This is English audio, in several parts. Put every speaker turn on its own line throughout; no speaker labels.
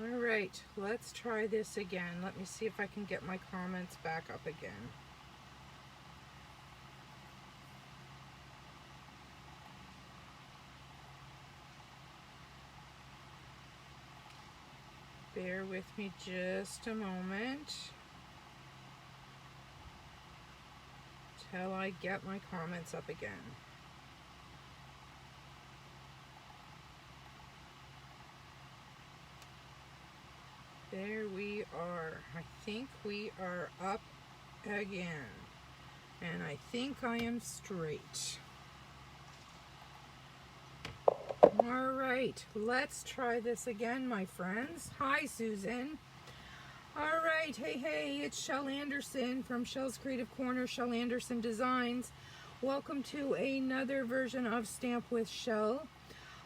All right, let's try this again. Let me see if I can get my comments back up again. Bear with me just a moment till I get my comments up again. There we are. I think we are up again. And I think I am straight. All right, let's try this again, my friends. Hi, Susan. All right, hey, it's Shel Anderson from Shel's Creative Corner, Shel Anderson Designs. Welcome to another version of Stamp with Shel.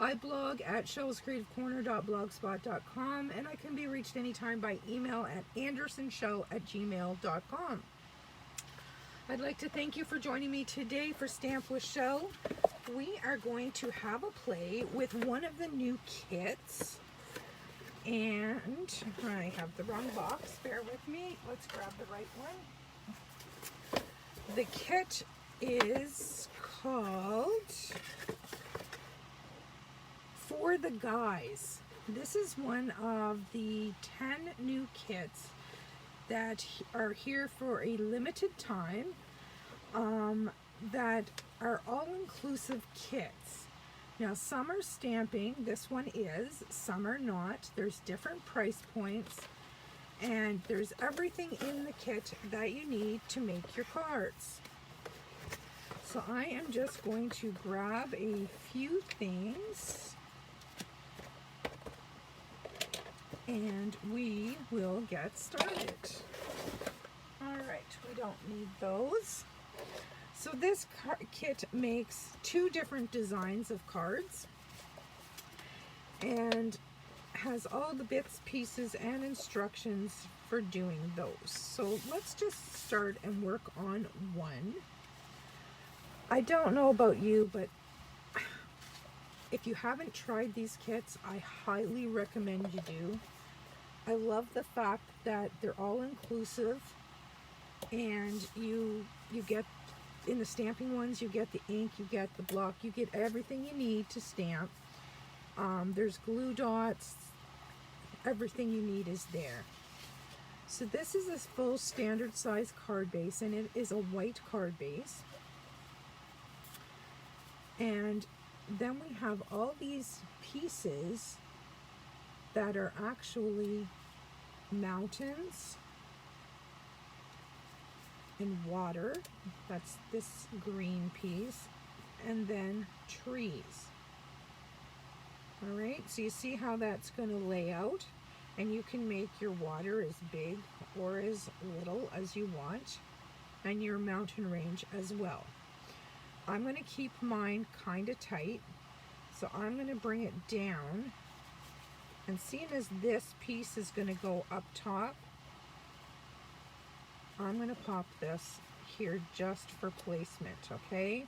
I blog at shelscreativecorner.blogspot.com, and I can be reached anytime by email at andersonshel@gmail.com. I'd like to thank you for joining me today for Stamp with Shel. We are going to have a play with one of the new kits. And I have the wrong box, bear with me. Let's grab the right one. The kit is called For the Guys. This is one of the 10 new kits that are here for a limited time, that are all-inclusive kits. Now, some are stamping, this one is, some are not. There's different price points, and there's everything in the kit that you need to make your cards. So I am just going to grab a few things, and we will get started. All right, we don't need those. So this kit makes 2 different designs of cards and has all the bits, pieces, and instructions for doing those. So let's just start and work on one. I don't know about you, but if you haven't tried these kits, I highly recommend you do. I love the fact that they're all inclusive, and you get, in the stamping ones, you get the ink, you get the block, you get everything you need to stamp. There's glue dots, everything you need is there. So this is a full standard size card base, and it is a white card base. And then we have all these pieces that are actually mountains and water, that's this green piece, and then trees. All right, so you see how that's going to lay out, and you can make your water as big or as little as you want, and your mountain range as well. I'm going to keep mine kind of tight, so I'm going to bring it down, and seeing as this piece is going to go up top, I'm going to pop this here just for placement, okay?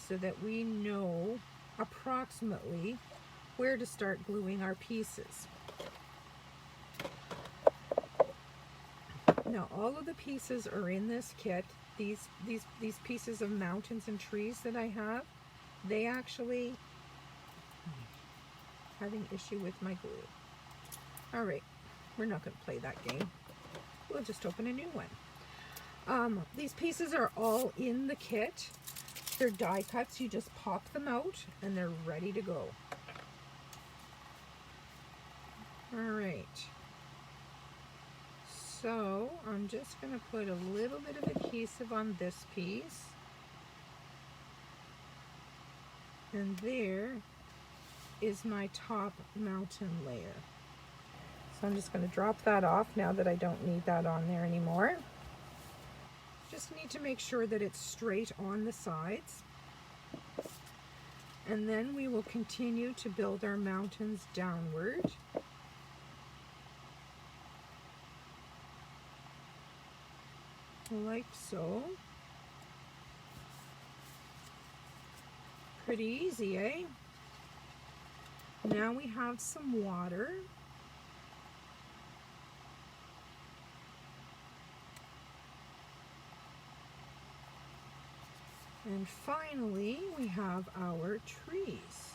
So that we know approximately where to start gluing our pieces. Now, all of the pieces are in this kit. These pieces of mountains and trees that I have, they actually having issue with my glue. All right, we're not going to play that game. We'll just open a new one. These pieces are all in the kit. They're die cuts. You just pop them out and they're ready to go. All right. So I'm just going to put a little bit of adhesive on this piece. And there is my top mountain layer. So I'm just going to drop that off now that I don't need that on there anymore. Just need to make sure that it's straight on the sides. And then we will continue to build our mountains downward. Like so. Pretty easy, eh? Now we have some water. And finally, we have our trees.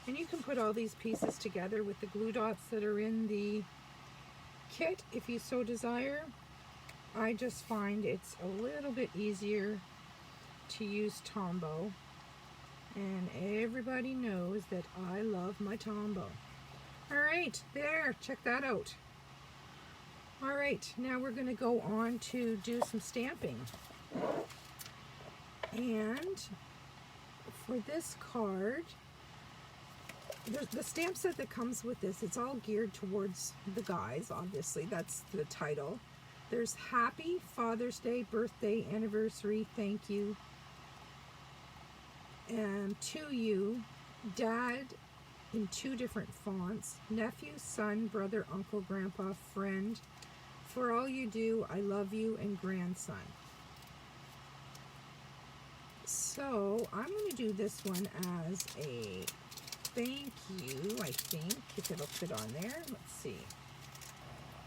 And you can put all these pieces together with the glue dots that are in the kit if you so desire. I just find it's a little bit easier to use Tombow. And everybody knows that I love my Tombow. Alright, there, check that out. Alright, now we're going to go on to do some stamping. And for this card, the stamp set that comes with this, it's all geared towards the guys, obviously. That's the title. There's Happy Father's Day, Birthday, Anniversary, Thank You. And to you, Dad in 2 different fonts. Nephew, son, brother, uncle, grandpa, friend. For all you do, I love you, and grandson. So I'm going to do this one as a thank you, I think, if it'll fit on there. Let's see.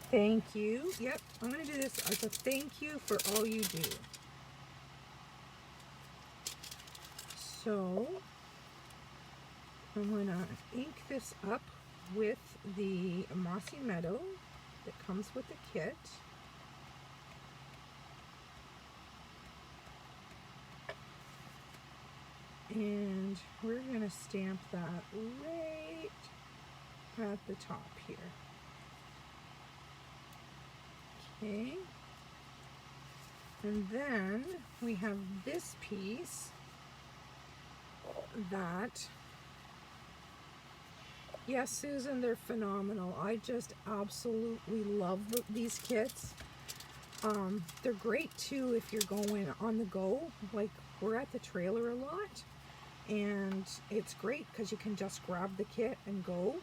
Thank you. Yep, I'm going to do this as a thank you for all you do. So I'm going to ink this up with the Mossy Meadow that comes with the kit. And we're going to stamp that right at the top here. Okay. And then we have this piece that, yes, Susan, they're phenomenal. I just absolutely love these kits. They're great too if you're going on the go. Like, we're at the trailer a lot, and it's great because you can just grab the kit and go.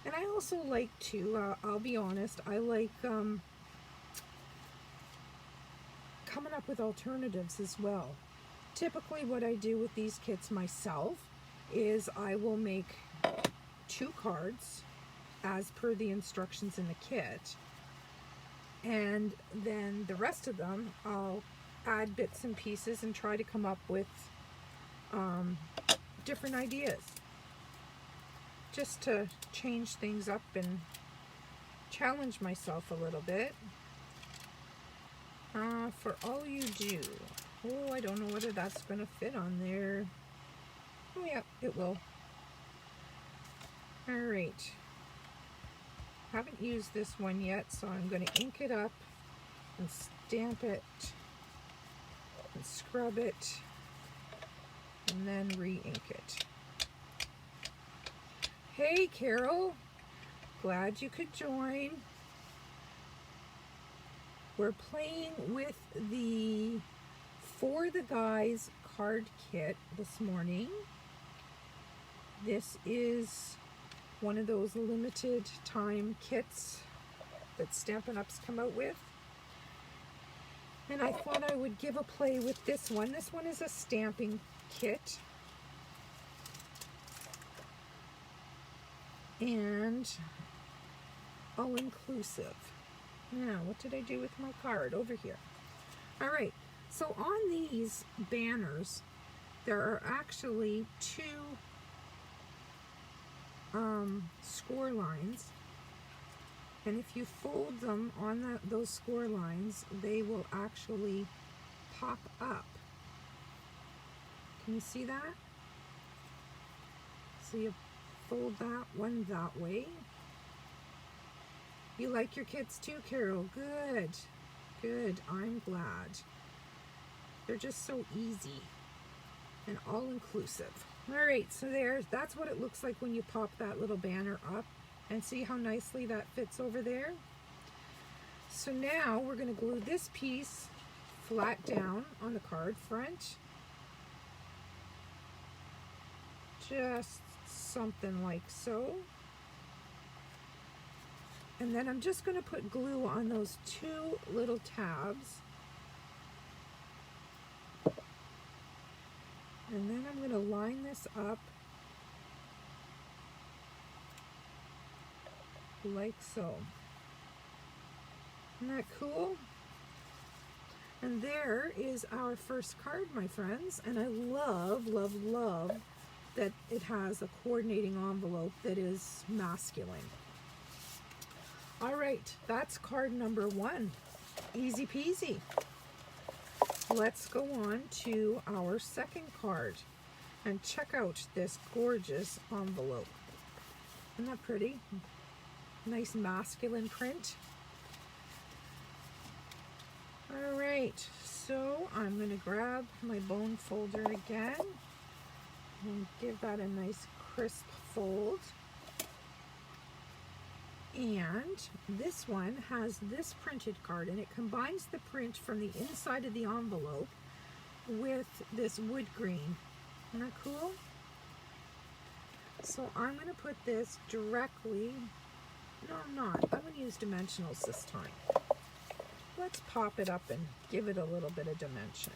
And I also like to, I'll be honest, I like coming up with alternatives as well. Typically what I do with these kits myself is I will make 2 cards as per the instructions in the kit, and then the rest of them I'll add bits and pieces and try to come up with different ideas just to change things up and challenge myself a little bit. For all you do. Oh, I don't know whether that's going to fit on there. Oh yeah, it will. Alright. Haven't used this one yet, so I'm going to ink it up and stamp it and scrub it and then re-ink it. Hey Carol, glad you could join. We're playing with the For the Guys card kit this morning. This is one of those limited time kits that Stampin' Up's come out with. And I thought I would give a play with this one. This one is a stamping kit. And all inclusive. Now, what did I do with my card? Over here. All right, so on these banners, there are actually 2 score lines. And if you fold them on those score lines, they will actually pop up. Can you see that? So you fold that one that way. You like your kits too, Carol? Good. Good. I'm glad. They're just so easy and all inclusive. All right, so that's what it looks like when you pop that little banner up, and see how nicely that fits over there. So now we're going to glue this piece flat down on the card front. Just something like so. And then I'm just going to put glue on those 2 little tabs. And then I'm going to line this up like so. Isn't that cool? And there is our first card, my friends. And I love, love, love that it has a coordinating envelope that is masculine. All right, that's card number 1. Easy peasy. Let's go on to our second card and check out this gorgeous envelope. Isn't that pretty? Nice masculine print. All right, so I'm going to grab my bone folder again and give that a nice crisp fold. And this one has this printed card, and it combines the print from the inside of the envelope with this wood green. Isn't that cool? So I'm going to put this directly, no I'm not, I'm going to use dimensionals this time. Let's pop it up and give it a little bit of dimension.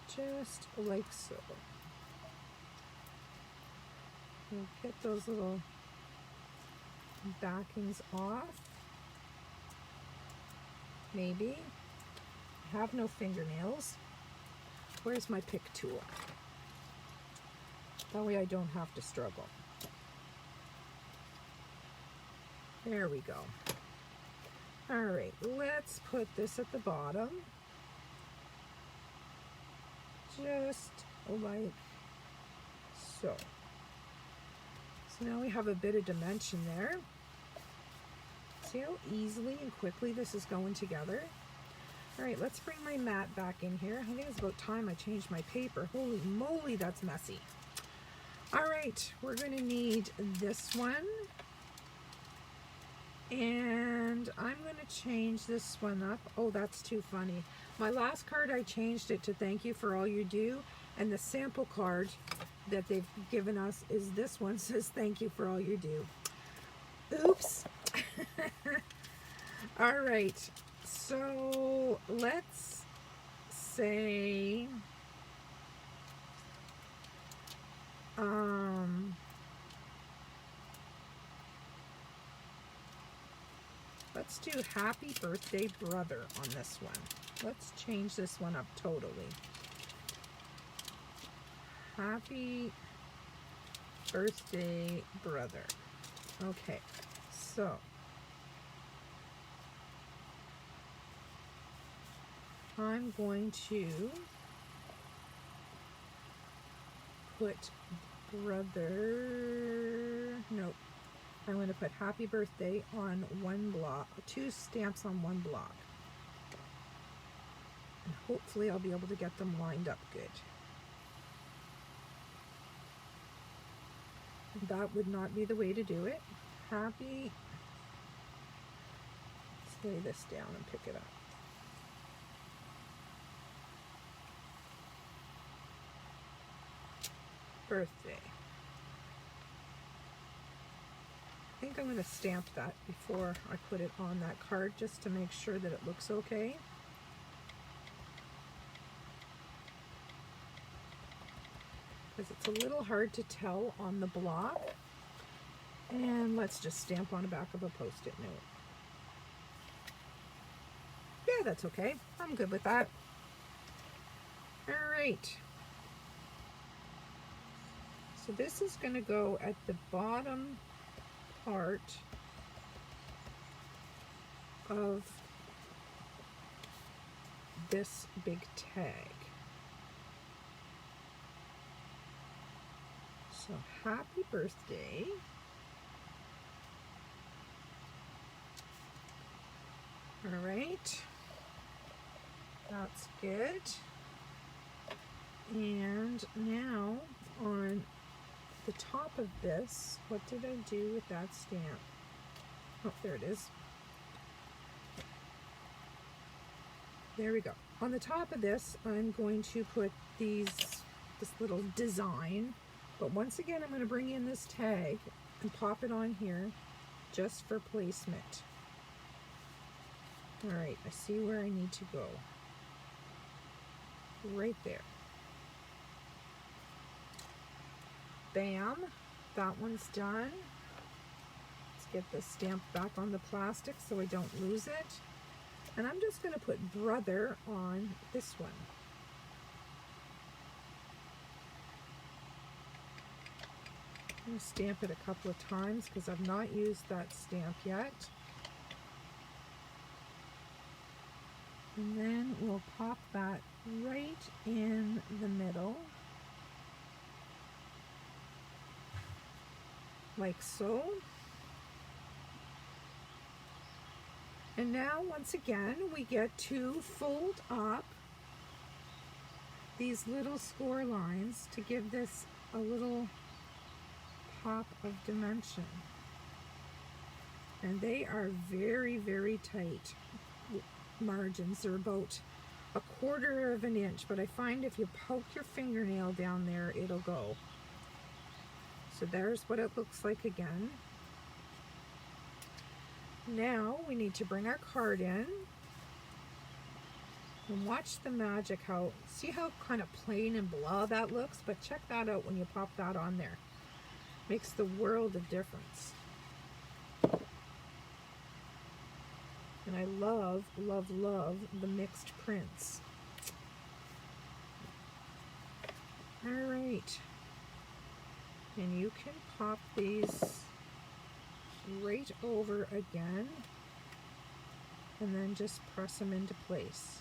Just like so. We'll get those little backings off. Maybe. I have no fingernails. Where's my pick tool? That way I don't have to struggle. There we go. All right, let's put this at the bottom. Just like so. So now we have a bit of dimension there. See how easily and quickly this is going together? All right, let's bring my mat back in here. I think it's about time I changed my paper. Holy moly, that's messy. All right, we're gonna need this one. And I'm going to change this one up. Oh, that's too funny. My last card, I changed it to thank you for all you do. And the sample card that they've given us is this one, says thank you for all you do. Oops. All right. So let's say, let's do happy birthday brother on this one. Let's change this one up totally. Happy birthday brother. Okay, so I'm going to put brother, nope. I'm going to put happy birthday on one block, 2 stamps on one block. And hopefully I'll be able to get them lined up good. That would not be the way to do it. Happy, let's lay this down and pick it up. Birthday. I think I'm going to stamp that before I put it on that card just to make sure that it looks okay. Because it's a little hard to tell on the block. And let's just stamp on the back of a Post-it note. Yeah, that's okay. I'm good with that. All right. So this is going to go at the bottom part of this big tag. So happy birthday. All right, that's good. And now on the top of this, what did I do with that stamp? Oh, there it is. There we go. On the top of this, I'm going to put this little design, but once again, I'm going to bring in this tag and pop it on here just for placement. All right, I see where I need to go. Right there. Bam, that one's done. get the stamp back on the plastic so I don't lose it. And I'm just going to put brother on this one. I'm going to stamp it a couple of times because I've not used that stamp yet. And then we'll pop that right in the middle, like so. And now once again we get to fold up these little score lines to give this a little pop of dimension. And they are very, very tight margins. They're about 1/4 of an inch, but I find if you poke your fingernail down there, it'll go. So there's what it looks like again. Now we need to bring our card in and watch the magic. See how kind of plain and blah that looks, but check that out when you pop that on there. Makes the world of difference. And I love, love, love the mixed prints. All right. And you can pop these right over again and then just press them into place.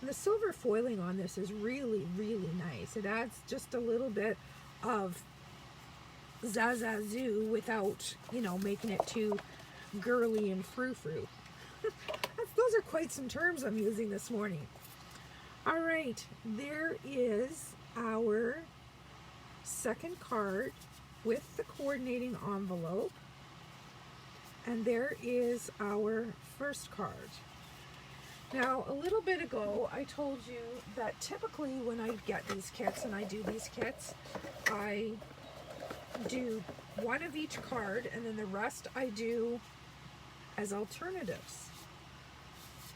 And the silver foiling on this is really, really nice. It adds just a little bit of zazazoo without, you know, making it too girly and frou-frou. Those are quite some terms I'm using this morning. All right, there is our second card with the coordinating envelope, and there is our first card. Now, a little bit ago I told you that typically when I get these kits and I do these kits, I do one of each card and then the rest I do as alternatives.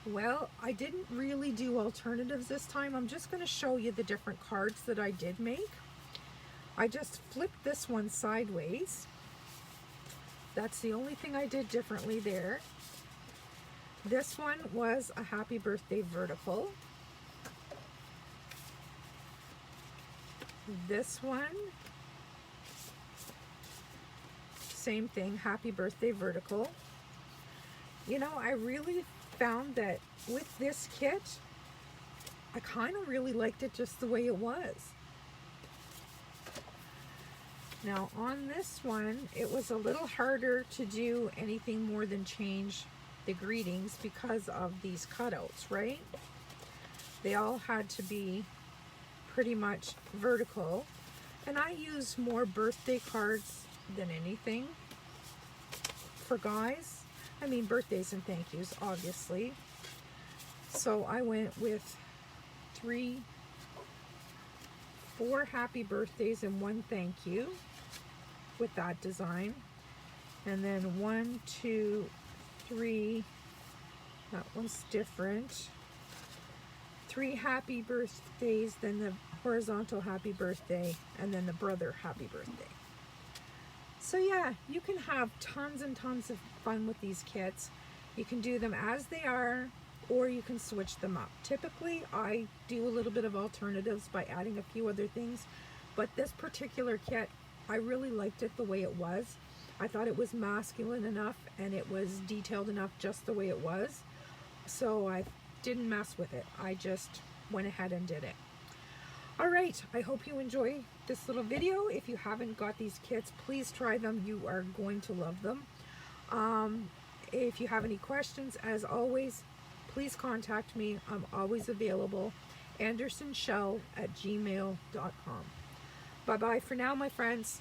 Well, I didn't really do alternatives this time. I'm just going to show you the different cards that I did make. I just flipped this one sideways. That's the only thing I did differently there. This one was a happy birthday vertical. This one, same thing, happy birthday vertical. You know, I really found that with this kit, I kind of really liked it just the way it was. Now on this one, it was a little harder to do anything more than change the greetings because of these cutouts, right? They all had to be pretty much vertical. And I use more birthday cards than anything for guys. I mean, birthdays and thank yous, obviously. So I went with 4 happy birthdays and 1 thank you with that design. And then 1, 2, 3, that one's different. 3 happy birthdays, then the horizontal happy birthday, and then the brother happy birthday. So yeah, you can have tons and tons of fun with these kits. You can do them as they are, or you can switch them up. Typically, I do a little bit of alternatives by adding a few other things, but this particular kit, I really liked it the way it was. I thought it was masculine enough and it was detailed enough just the way it was. So I didn't mess with it. I just went ahead and did it. All right, I hope you enjoy this little video. If you haven't got these kits, please try them. You are going to love them. If you have any questions, as always, please contact me. I'm always available. AndersonShel@gmail.com. Bye-bye for now, my friends.